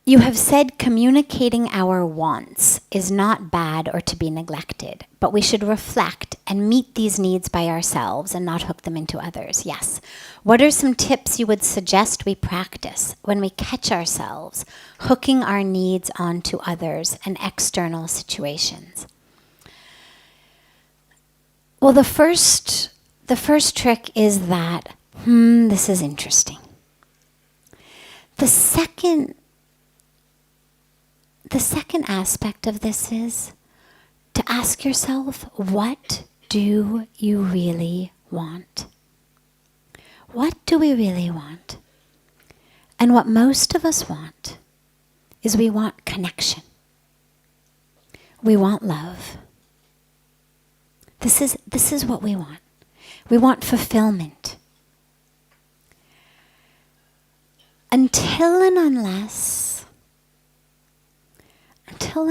You have said communicating our wants is not bad or to be neglected, but we should reflect and meet these needs by ourselves and not hook them into others. Yes. What are some tips you would suggest we practice when we catch ourselves hooking our needs onto others and external situations? Well, the first trick is that, this is interesting. The second aspect of this is to ask yourself, what do you really want? What do we really want? And what most of us want is we want connection. We want love. This is what we want. We want fulfillment. Until and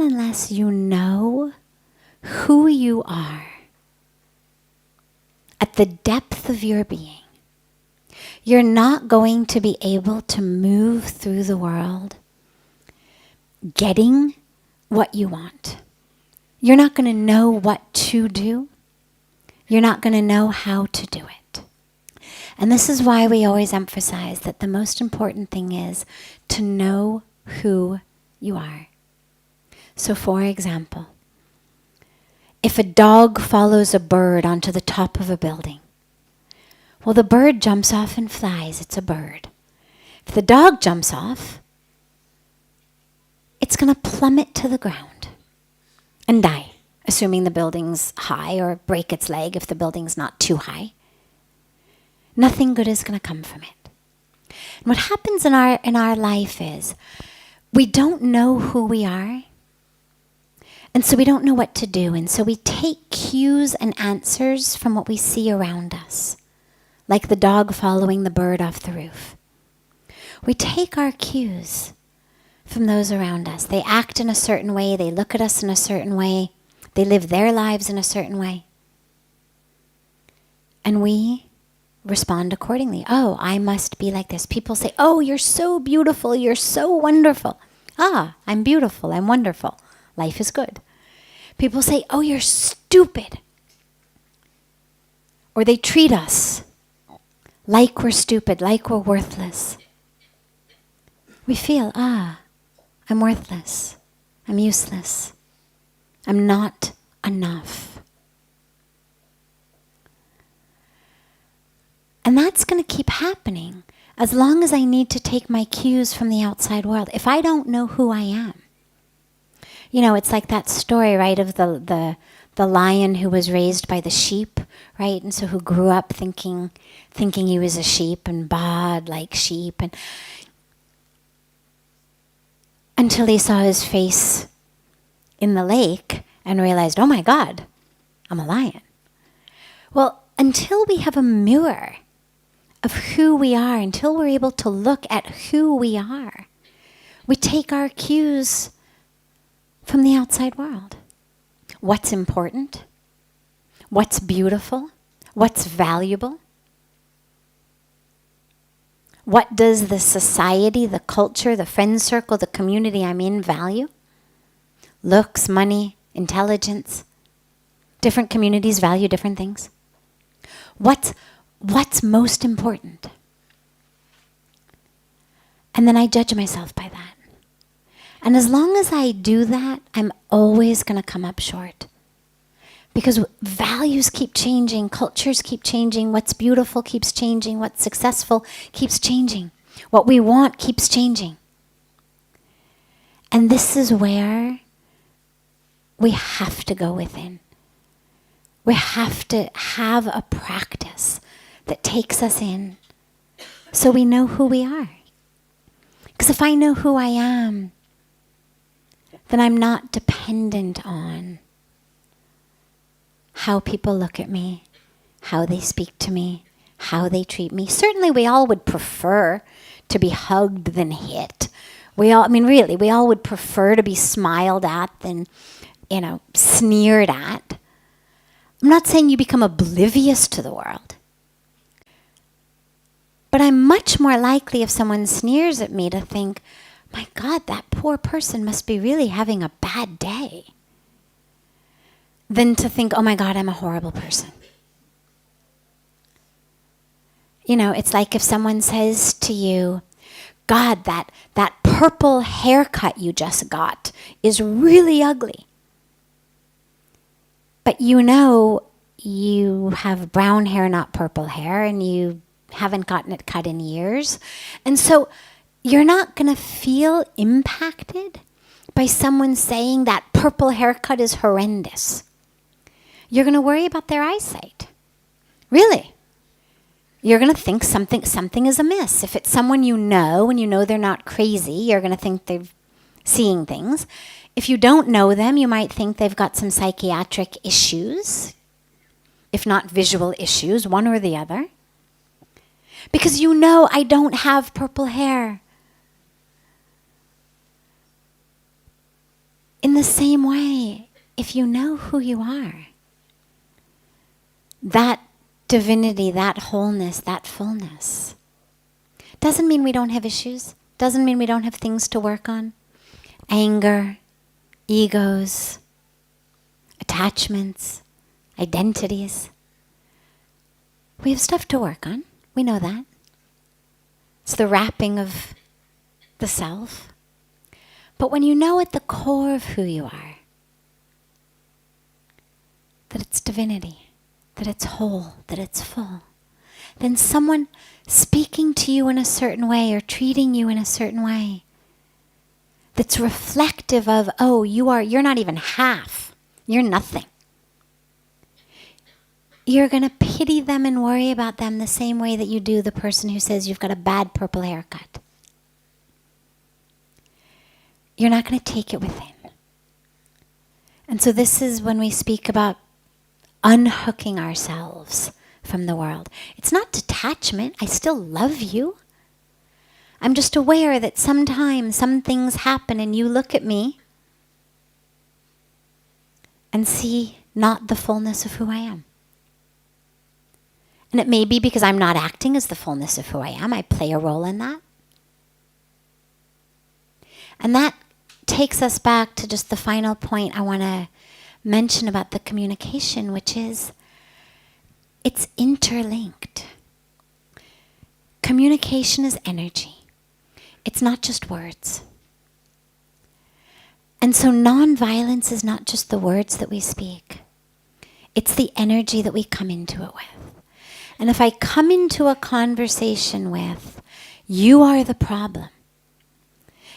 unless you know who you are at the depth of your being, you're not going to be able to move through the world getting what you want. You're not going to know what to do. You're not going to know how to do it. And this is why we always emphasize that the most important thing is to know who you are. So for example, if a dog follows a bird onto the top of a building, well, the bird jumps off and flies. It's a bird. If the dog jumps off, it's going to plummet to the ground and die, assuming the building's high, or break its leg if the building's not too high. Nothing good is going to come from it. And what happens in our life is we don't know who we are. And so we don't know what to do. And so we take cues and answers from what we see around us, like the dog following the bird off the roof. We take our cues from those around us. They act in a certain way. They look at us in a certain way. They live their lives in a certain way. And we respond accordingly. Oh, I must be like this. People say, oh, you're so beautiful. You're so wonderful. Ah, I'm beautiful. I'm wonderful. Life is good. People say, oh, you're stupid. Or they treat us like we're stupid, like we're worthless. We feel, I'm worthless. I'm useless. I'm not enough. And that's going to keep happening as long as I need to take my cues from the outside world. If I don't know who I am, you know, it's like that story, right, of the lion who was raised by the sheep, right? And so who grew up thinking he was a sheep and baaed like sheep, and until he saw his face in the lake and realized, oh my God, I'm a lion. Well, until we have a mirror of who we are, until we're able to look at who we are, we take our cues from the outside world. What's important? What's beautiful? What's valuable? What does the society, the culture, the friend circle, the community I'm in value? Looks, money, intelligence. Different communities value different things. What's most important? And then I judge myself by that. And as long as I do that, I'm always going to come up short. Because values keep changing, cultures keep changing, what's beautiful keeps changing, what's successful keeps changing. What we want keeps changing. And this is where we have to go within. We have to have a practice that takes us in so we know who we are. Because if I know who I am, then I'm not dependent on how people look at me, how they speak to me, how they treat me. Certainly we all would prefer to be hugged than hit. We all would prefer to be smiled at than, sneered at. I'm not saying you become oblivious to the world. But I'm much more likely if someone sneers at me to think, my God, that poor person must be really having a bad day, than to think, oh my God, I'm a horrible person. You know, it's like if someone says to you, God, that purple haircut you just got is really ugly. But you know you have brown hair, not purple hair, and you haven't gotten it cut in years. And so you're not going to feel impacted by someone saying that purple haircut is horrendous. You're going to worry about their eyesight. Really. You're going to think something is amiss. If it's someone you know and you know they're not crazy, you're going to think they're seeing things. If you don't know them, you might think they've got some psychiatric issues, if not visual issues, one or the other. Because you know I don't have purple hair. In the same way, if you know who you are, that divinity, that wholeness, that fullness, doesn't mean we don't have issues, doesn't mean we don't have things to work on. Anger, egos, attachments, identities. We have stuff to work on. We know that. It's the wrapping of the self. But when you know at the core of who you are, that it's divinity, that it's whole, that it's full, then someone speaking to you in a certain way or treating you in a certain way that's reflective of, oh, you're not even half, you're nothing. You're going to pity them and worry about them the same way that you do the person who says you've got a bad purple haircut. You're not going to take it within. And so this is when we speak about unhooking ourselves from the world. It's not detachment. I still love you. I'm just aware that sometimes some things happen and you look at me and see not the fullness of who I am. And it may be because I'm not acting as the fullness of who I am. I play a role in that. And that takes us back to just the final point I want to mention about the communication, which is it's interlinked. Communication is energy. It's not just words. And so non-violence is not just the words that we speak. It's the energy that we come into it with. And if I come into a conversation with, you are the problem,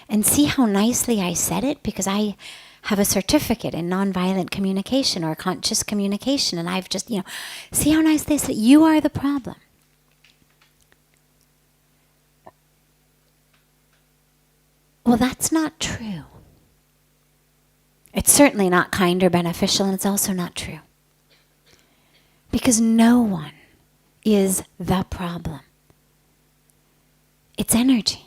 and see how nicely I said it, because I have a certificate in nonviolent communication or conscious communication, and I've just, see how nicely I said, you are the problem. Well, that's not true. It's certainly not kind or beneficial, and it's also not true. Because no one is the problem. It's energy.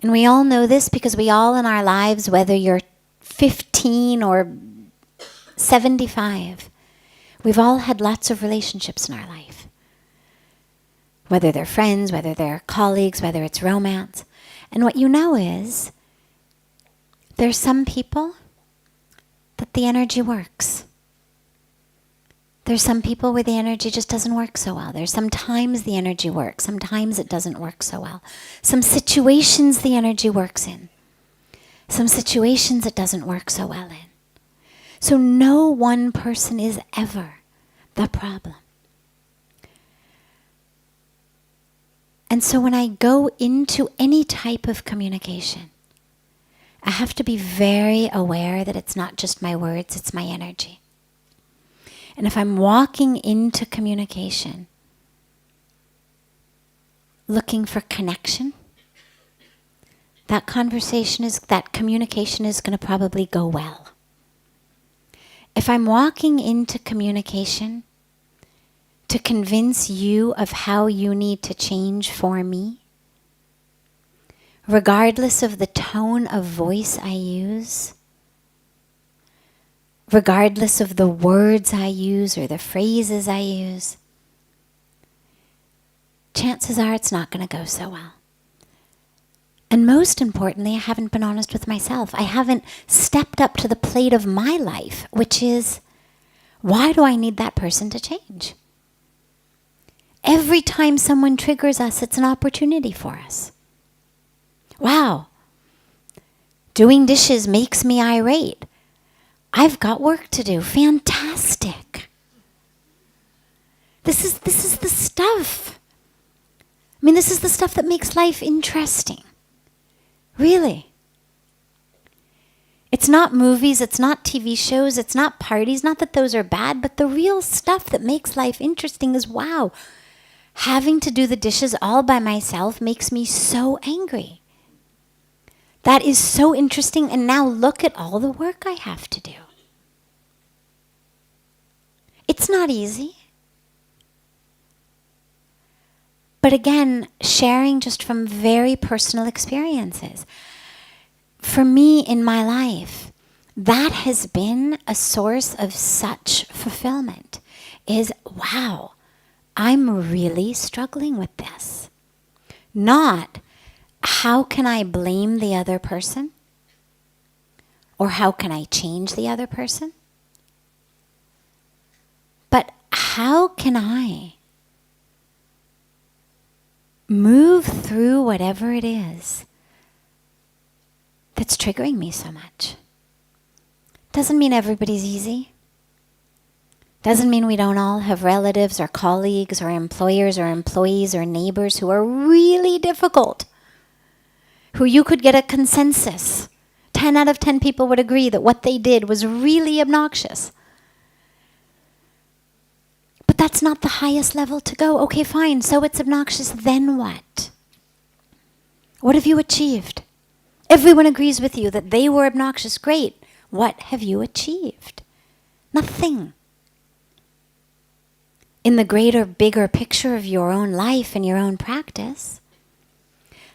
And we all know this because we all in our lives, whether you're 15 or 75, we've all had lots of relationships in our life. Whether they're friends, whether they're colleagues, whether it's romance. And what you know is there's some people that the energy works. There's some people where the energy just doesn't work so well. There's sometimes the energy works, sometimes it doesn't work so well. Some situations the energy works in. Some situations it doesn't work so well in. So no one person is ever the problem. And so when I go into any type of communication, I have to be very aware that it's not just my words, it's my energy. And if I'm walking into communication looking for connection, that communication is going to probably go well. If I'm walking into communication to convince you of how you need to change for me, regardless of the tone of voice I use, regardless of the words I use or the phrases I use, chances are it's not going to go so well. And most importantly, I haven't been honest with myself. I haven't stepped up to the plate of my life, which is, why do I need that person to change? Every time someone triggers us, it's an opportunity for us. Wow, doing dishes makes me irate. I've got work to do. Fantastic. This is the stuff. I mean, this is the stuff that makes life interesting. Really. It's not movies, it's not TV shows, it's not parties, not that those are bad, but the real stuff that makes life interesting is, wow, having to do the dishes all by myself makes me so angry. That is so interesting, and now look at all the work I have to do. It's not easy. But again, sharing just from very personal experiences. For me in my life, that has been a source of such fulfillment. Is, wow, I'm really struggling with this. Not, how can I blame the other person? Or how can I change the other person? But how can I move through whatever it is that's triggering me so much? Doesn't mean everybody's easy. Doesn't mean we don't all have relatives or colleagues or employers or employees or neighbors who are really difficult, who you could get a consensus. 10 out of 10 people would agree that what they did was really obnoxious. But that's not the highest level to go. Okay, fine, so it's obnoxious, then what? What have you achieved? Everyone agrees with you that they were obnoxious. Great. What have you achieved? Nothing. In the greater, bigger picture of your own life and your own practice,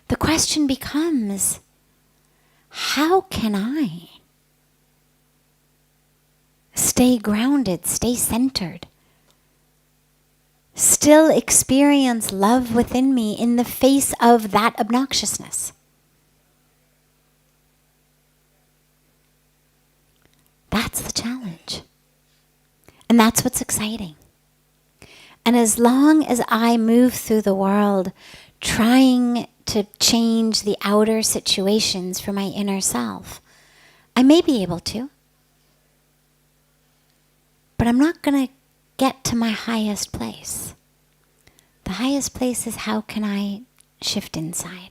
the question becomes, how can I stay grounded, stay centered, still experience love within me in the face of that obnoxiousness? That's the challenge. And that's what's exciting. And as long as I move through the world trying to change the outer situations for my inner self, I may be able to. But I'm not going to get to my highest place. The highest place is, how can I shift inside?